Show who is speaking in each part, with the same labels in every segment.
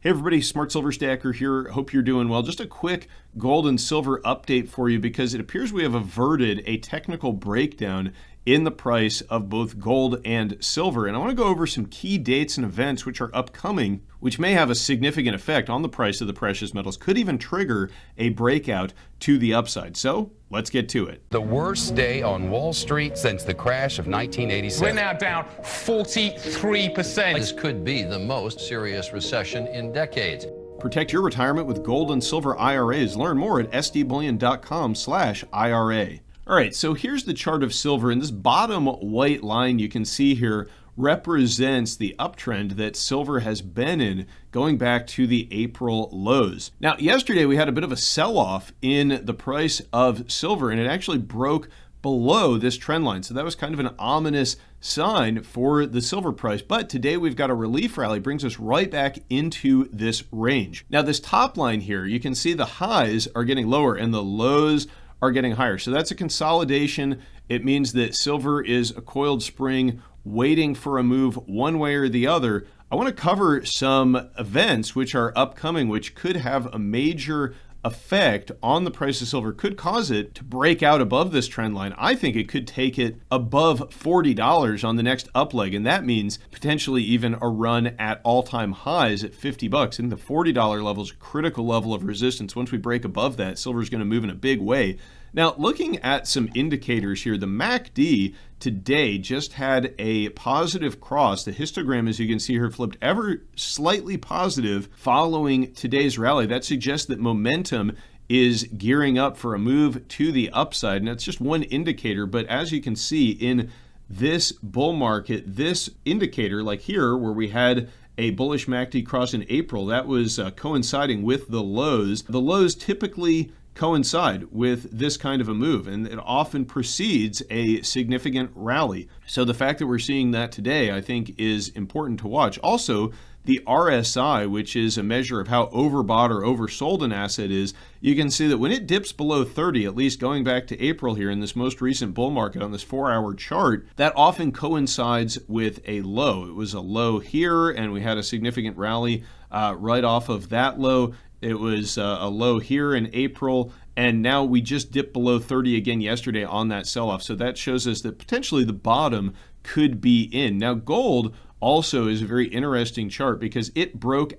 Speaker 1: Hey everybody, Smart Silver Stacker here. Hope you're doing well. Just a quick gold and silver update for you because it appears we have averted a technical breakdown in the price of both gold and silver. And I want to go over some key dates and events which are upcoming, which may have a significant effect on the price of the precious metals, could even trigger a breakout to the upside. So let's get to it.
Speaker 2: The worst day on Wall Street since the crash of 1987.
Speaker 3: We're now down 43%.
Speaker 4: This could be the most serious recession in decades.
Speaker 1: Protect your retirement with gold and silver IRAs. Learn more at sdbullion.com/IRA. All right, so here's the chart of silver, and this bottom white line you can see here represents the uptrend that silver has been in going back to the April lows. Now, yesterday we had a bit of a sell-off in the price of silver, and it actually broke below this trend line. So that was kind of an ominous sign for the silver price. But today we've got a relief rally, brings us right back into this range. Now, this top line here, you can see the highs are getting lower and the lows are getting higher. So that's a consolidation. It means that silver is a coiled spring waiting for a move one way or the other. I want to cover some events which are upcoming, which could have a major effect on the price of silver, could cause it to break out above this trend line. I think it could take it above $40 on the next up leg, and that means potentially even a run at all-time highs at $50. And the $40 level is a critical level of resistance. Once we break above that, silver is going to move in a big way. Now, looking at some indicators here, the MACD today just had a positive cross. The histogram, as you can see here, flipped ever slightly positive following today's rally. That suggests that momentum is gearing up for a move to the upside. And that's just one indicator. But as you can see in this bull market, this indicator, like here, where we had a bullish MACD cross in April, that was coinciding with the lows. The lows typically coincide with this kind of a move, and it often precedes a significant rally. So the fact that we're seeing that today, I think, is important to watch. Also, the RSI, which is a measure of how overbought or oversold an asset is, you can see that when it dips below 30, at least going back to April here in this most recent bull market on this 4-hour chart, that often coincides with a low. It was a low here, and we had a significant rally right off of that low. It was a low here in April, and now we just dipped below 30 again yesterday on that sell-off. So that shows us that potentially the bottom could be in. Now, gold also is a very interesting chart because it broke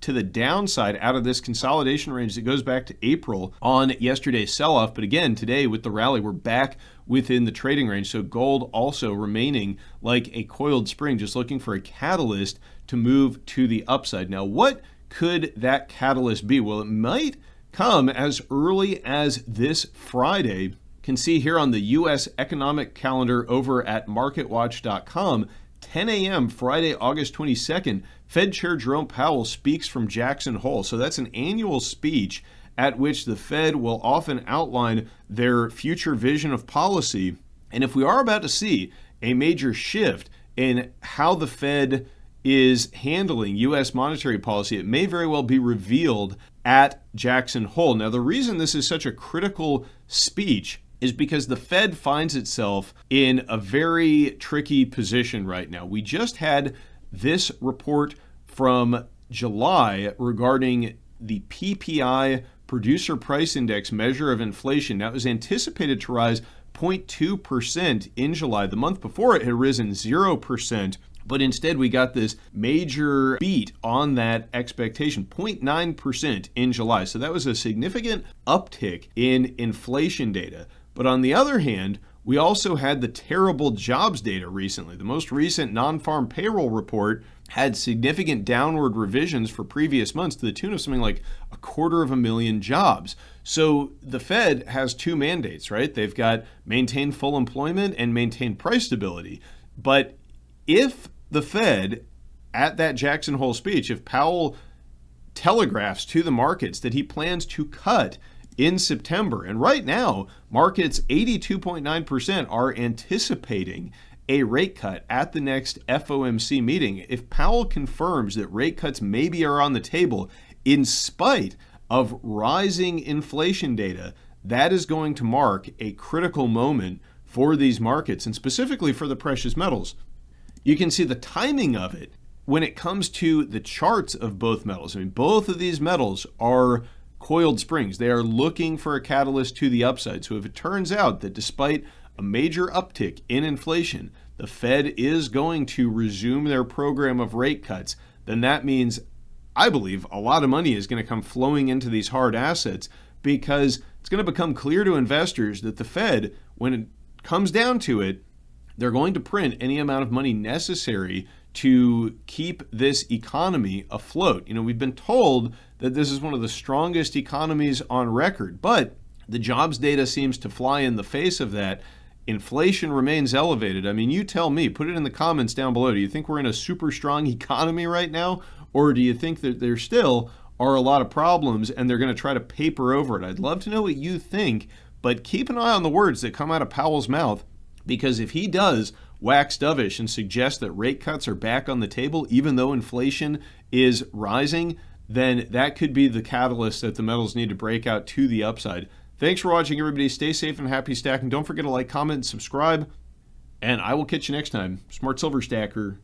Speaker 1: to the downside out of this consolidation range that goes back to April on yesterday's sell-off. But again, today with the rally, we're back within the trading range. So gold also remaining like a coiled spring, just looking for a catalyst to move to the upside. Now, what could that catalyst be? Well, it might come as early as this Friday. You can see here on the U.S. economic calendar over at marketwatch.com, 10 a.m. Friday, August 22nd, Fed Chair Jerome Powell speaks from Jackson Hole. So that's an annual speech at which the Fed will often outline their future vision of policy. And if we are about to see a major shift in how the Fed is handling U.S. monetary policy, it may very well be revealed at Jackson Hole. Now, the reason this is such a critical speech is because the Fed finds itself in a very tricky position right now. We just had this report from July regarding the PPI, Producer Price Index measure of inflation. Now, it was anticipated to rise 0.2% in July. The month before, it had risen 0%. But instead, we got this major beat on that expectation, 0.9% in July. So that was a significant uptick in inflation data. But on the other hand, we also had the terrible jobs data recently. The most recent non-farm payroll report had significant downward revisions for previous months to the tune of something like 250,000 jobs. So the Fed has two mandates, right? They've got maintain full employment and maintain price stability. But if the Fed, at that Jackson Hole speech, if Powell telegraphs to the markets that he plans to cut in September, and right now, markets 82.9% are anticipating a rate cut at the next FOMC meeting. If Powell confirms that rate cuts maybe are on the table in spite of rising inflation data, that is going to mark a critical moment for these markets, and specifically for the precious metals. You can see the timing of it when it comes to the charts of both metals, I mean, both of these metals are coiled springs. They are looking for a catalyst to the upside. So if it turns out that despite a major uptick in inflation, the Fed is going to resume their program of rate cuts, then that means, I believe, a lot of money is going to come flowing into these hard assets, because it's going to become clear to investors that the Fed, when it comes down to it, they're going to print any amount of money necessary to keep this economy afloat. You know, we've been told that this is one of the strongest economies on record, but the jobs data seems to fly in the face of that. Inflation remains elevated. I mean, you tell me, put it in the comments down below. Do you think we're in a super strong economy right now? Or do you think that there still are a lot of problems and they're going to try to paper over it? I'd love to know what you think, but keep an eye on the words that come out of Powell's mouth, because if he does wax dovish and suggest that rate cuts are back on the table, even though inflation is rising, then that could be the catalyst that the metals need to break out to the upside. Thanks for watching, everybody. Stay safe and happy stacking. Don't forget to like, comment, and subscribe, and I will catch you next time. Smart Silver Stacker